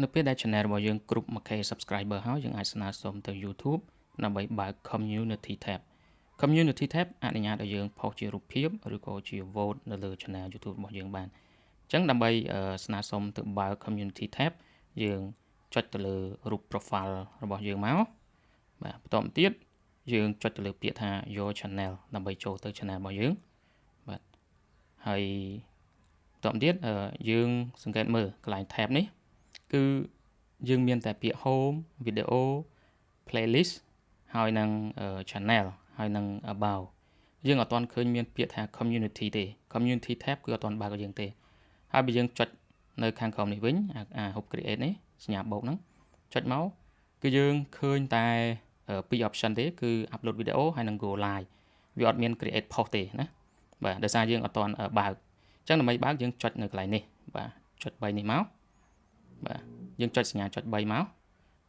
នៅពេលដែល channel របស់យើងគ្រប់ 1k subscriber ហើយយើងអាចស្នើសុំទៅ YouTube ដើម្បីបើក Community tab Community tab អនុញ្ញាតឲ្យយើងផុសជារូបភាពឬក៏ជា vote នៅលើ channel YouTube របស់យើងបានអញ្ចឹងដើម្បីស្នើសុំទៅបើក Community tab យើងចុចទៅលើរូប profile របស់យើងមកបាទបន្តមកទៀតយើងចុចទៅលើពាក្យថា Your Channel ដើម្បីចូលទៅ channel របស់យើងបាទហើយបន្តមកទៀតយើងសង្កេតមើលកន្លែង tab នេះគឺយើងមានតែពាក្យ home video playlist ហើយនឹង channel ហើយនឹង about យើងអត់ទាន់ឃើញមានពាក្យថា community ទេ community tab គឺអត់ទាន់បើកឲ្យយើងទេហើយបើយើងចុចនៅខាងក្រោមនេះវិញហូប create នេះសញ្ញាបូកហ្នឹងចុចមកគឺយើងឃើញតែពីរ option ទេគឺ upload video ហើយនឹង go live វាអត់មាន create post ទេណាបាទដោយសារយើងអត់ទាន់បើកអញ្ចឹងដើម្បីបើកយើងចុចនៅកន្លែងនេះបាទចុច3នេះមកបាទយើងចុចសញ្ញាចុច3មក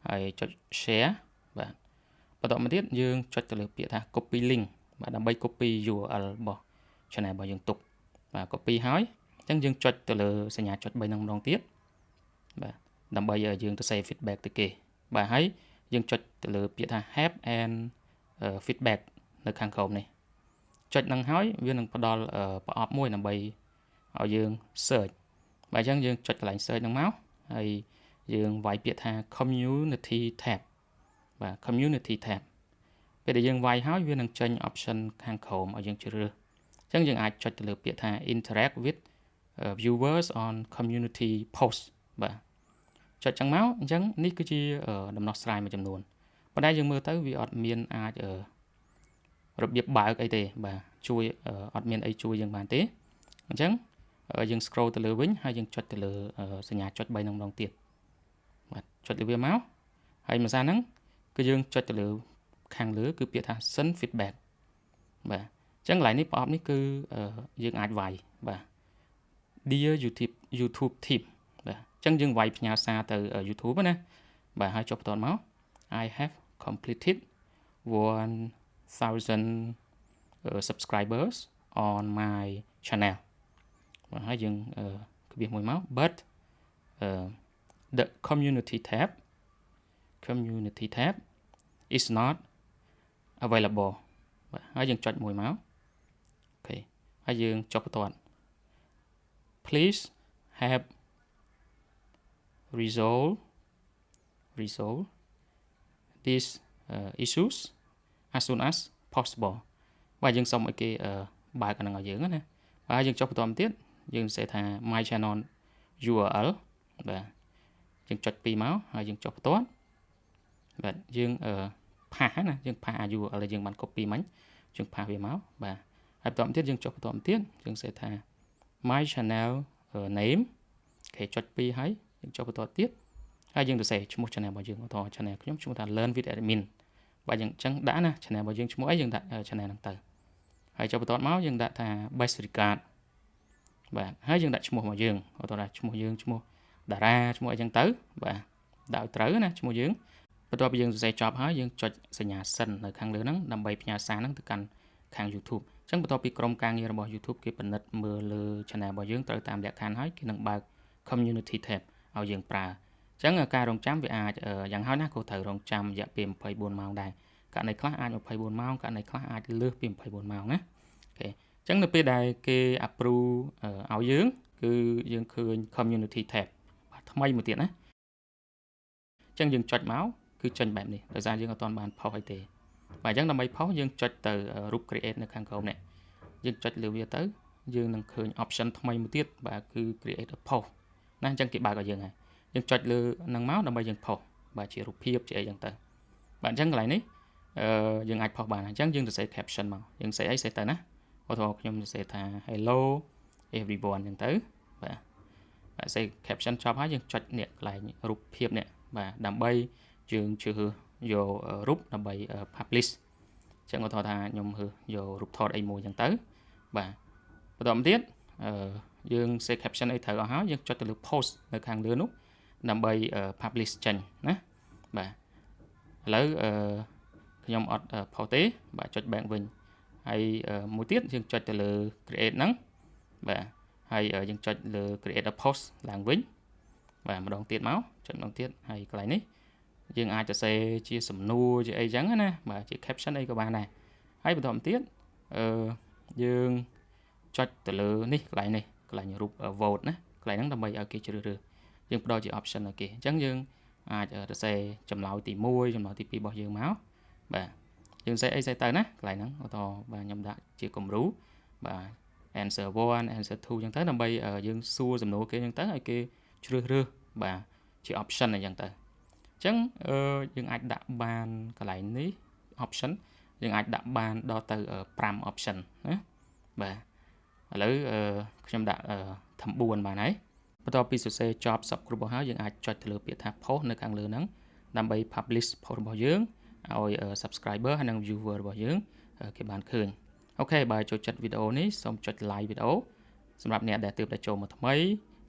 ហើយចុច share បាទបន្តមកទៀតយើងចុចទៅលើពាក្យថា copy link បាទដើម្បី copy URL របស់ channel របស់យើងទុកបាទ copy ហើយអញ្ចឹងយើងចុចទៅលើសញ្ញាចុច3ហ្នឹងម្ដងទៀតបាទដើម្បីឲ្យយើងទៅ save feedback ទៅគេបាទហើយយើងចុចទៅលើពាក្យថា help and feedback នៅខាងក្រោមនេះចុចហ្នឹងហើយវានឹងផ្ដល់ប្រអប់មួយដើម្បីឲ្យយើង search បាទអញ្ចឹងយើងចុចកន្លែង search ហ្នឹងមកហើយយើងវាយពាក្យថា community tab បាទ community tab ពេលដែលយើងវាយហើយវានឹងចេញ option ខាងក្រោមឲ្យយើងជ្រើសរើសអញ្ចឹងយើងអាចចុចទៅលើពាក្យថា interact with viewers on community post បាទចុចចឹងមកអញ្ចឹងនេះគឺជាដំណោះស្រាយមួយចំនួនប៉ុន្តែយើងមើលទៅវាអត់មានអាចរបៀបបើកអីទេបាទជួយអត់មានអីជួយយើងបានទេអញ្ចឹងយើង scroll ទៅលើវិញហើយយើងចុចទៅលើសញ្ញាចុច3ហ្នឹងម្ដងទៀតបាទចុចលើវាមកហើយមួយសារហ្នឹងគឺយើងចុចទៅលើខាងលើគឺពាក្យថា send feedback បាទអញ្ចឹងកន្លែងនេះប្រអប់នេះគឺយើងអាចវាយបាទ Dear YouTube tip បាទអញ្ចឹងយើងវាយផ្ញើសារទៅ YouTube ណាបាទហើយចុះបន្តមក I have completed 1000 subscribers on my channel បាទហើយយើងក្បៀសមួយមក but the community tab is not available បាទហើយយើងចុចមួយមកអូខេហើយយើងចុចបន្ត please have resolve these issues as soon as possible បាទយើងសូមឲ្យគេបើកអាហ្នឹងឲ្យយើងណាបាទយើងចុចបន្តទៀតយើងសេថា my channel URL បាទយើងចុច2មកហើយយើងចុចបន្តបាទយើងផាសណាយើងផាស URL ដែលយើងបាន copy មិញយើងផាសវាមកបាទហើយបន្តទៀតយើងចុចបន្តទៀតយើងសេថា my channel name គេចុច2ហើយយើងចុចបន្តទៀតហើយយើងទៅសេឈ្មោះ channel របស់យើងឧទាហរណ៍ channel ខ្ញុំឈ្មោះថា learn with admin បាទយើងអញ្ចឹងដាក់ណា channel របស់យើងឈ្មោះអីយើងដាក់ channel ហ្នឹងទៅហើយចុចបន្តមកយើងដាក់ថា best regard បាទហើយយើងដាក់ឈ្មោះរបស់យើងឧទាហរណ៍ឈ្មោះយើងឈ្មោះតារាឈ្មោះអីចឹងទៅបាទដាក់ឲ្យត្រូវណាឈ្មោះយើងបន្ទាប់ពីយើងសរសេរចប់ហើយយើងចុចសញ្ញា send នៅខាងលើហ្នឹងដើម្បីផ្ញើសារហ្នឹងទៅកាន់ខាង YouTube អញ្ចឹងបន្ទាប់ពីក្រុមការងាររបស់ YouTube គេពិនិត្យមើលលើ channel របស់យើងត្រូវតាមលក្ខខណ្ឌហើយគេនឹងបើក community tab ឲ្យយើងប្រើអញ្ចឹងការរងចាំវាអាចយ៉ាងហោចណាស់ក៏ត្រូវរងចាំរយៈពេល24ម៉ោងដែរករណីខ្លះអាច24ម៉ោងករណីខ្លះអាចលើសពី24ម៉ោងណាអូខេអញ្ចឹងនៅពេលដែលគេ approve ឲ្យយើងគឺយើងឃើញ community tab បាទថ្មីមួយទៀតណាអញ្ចឹងយើងចុចមកគឺចេញបែបនេះដោយសារយើងអត់ទាន់បានផុសអីទេបាទអញ្ចឹងដើម្បីផុសយើងចុចទៅរូប create នៅខាងក្រោមនេះយើងចុចលើវាទៅយើងនឹងឃើញ option ថ្មីមួយទៀតបាទគឺ create a post ណាអញ្ចឹងគេបើកឲ្យយើងហើយយើងចុចលើនឹងមកដើម្បីយើងផុសបាទជារូបភាពជាអីចឹងទៅបាទអញ្ចឹងកន្លែងនេះយើងអាចផុសបានអញ្ចឹងយើងសរសេរ caption មកយើងសរសេរអីសរសេរទៅណាឧទាហរណ៍ខ្ញុំសរសេរថា hello everyone ចឹងទៅបាទសរសេរ caption ចប់ហើយយើងចុចនេះកន្លែងរូបភាពនេះបាទដើម្បីយើងជ្រើសយករូបដើម្បី publish អញ្ចឹងឧទាហរណ៍ថាខ្ញុំយករូបថតអីមួយចឹងទៅបាទបន្តមកទៀតយើង save caption អីត្រូវអស់ហើយយើងចុចទៅលើ post នៅខាងលើនោះដើម្បី publish ចេញណាបាទឥឡូវខ្ញុំអត់ post ទេបាទចុច back វិញហើយមួយទៀតយើងចុចទៅលើ create ហ្នឹងបាទហើយយើងចុចលើ create a post ឡើងវិញ vàម្ដងទៀតមកចុចម្ដងទៀតហើយកន្លែងនេះយើងអាចសរសេរជាសំណួរជាអីចឹងណាបាទជា caption អីក៏បានដែរហើយបន្តមកទៀតយើងចុចទៅលើនេះកន្លែងនេះកន្លែងរូប vote ណាកន្លែងហ្នឹងដើម្បីឲ្យគេជ្រើសរើសយើងផ្ដល់ជា option ឲ្យគេអញ្ចឹងយើងអាចសរសេរចម្លើយទី1ចម្លើយទី2របស់យើងមកបាទយើងសេអីសេទៅណាកន្លែងហ្នឹងឧទាហរណ៍បាទខ្ញុំដាក់ជាគំរូបាទ answer 1 answer 2អញ្ចឹងទៅដើម្បីយើងសួរសំណួរគេអញ្ចឹងទៅឲ្យគេជ្រើសរើសបាទជា option អញ្ចឹងទៅអញ្ចឹងយើងអាចដាក់បានកន្លែងនេះ option យើងអាចដាក់បានដល់ទៅ5 option ណាបាទឥឡូវខ្ញុំដាក់ធ្វើ4បានហើយបន្ទាប់ពីសរសេរចប់សពគ្រប់របស់ហើយយើងអាចចុចទៅលើពាក្យថា post នៅខាងលើហ្នឹងដើម្បី publish post របស់យើងឲ្យ subscriber ហើយនិង viewer របស់យើងគេបានឃើញអូខេបើចូលចិត្តវីដេអូនេះសូមចុច like វីដេអូសម្រាប់អ្នកដែលទើបតែចូលមកថ្មី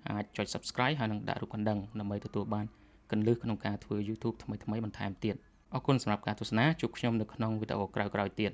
អាចចុច subscribe ហើយនិងដាក់រូបកណ្ដឹងដើម្បីទទួលបានគន្លឹះក្នុងការធ្វើ YouTube ថ្មីៗបន្ថែមទៀតអរគុណសម្រាប់ការទស្សនាជួបខ្ញុំនៅក្នុងវីដេអូក្រោយៗទៀត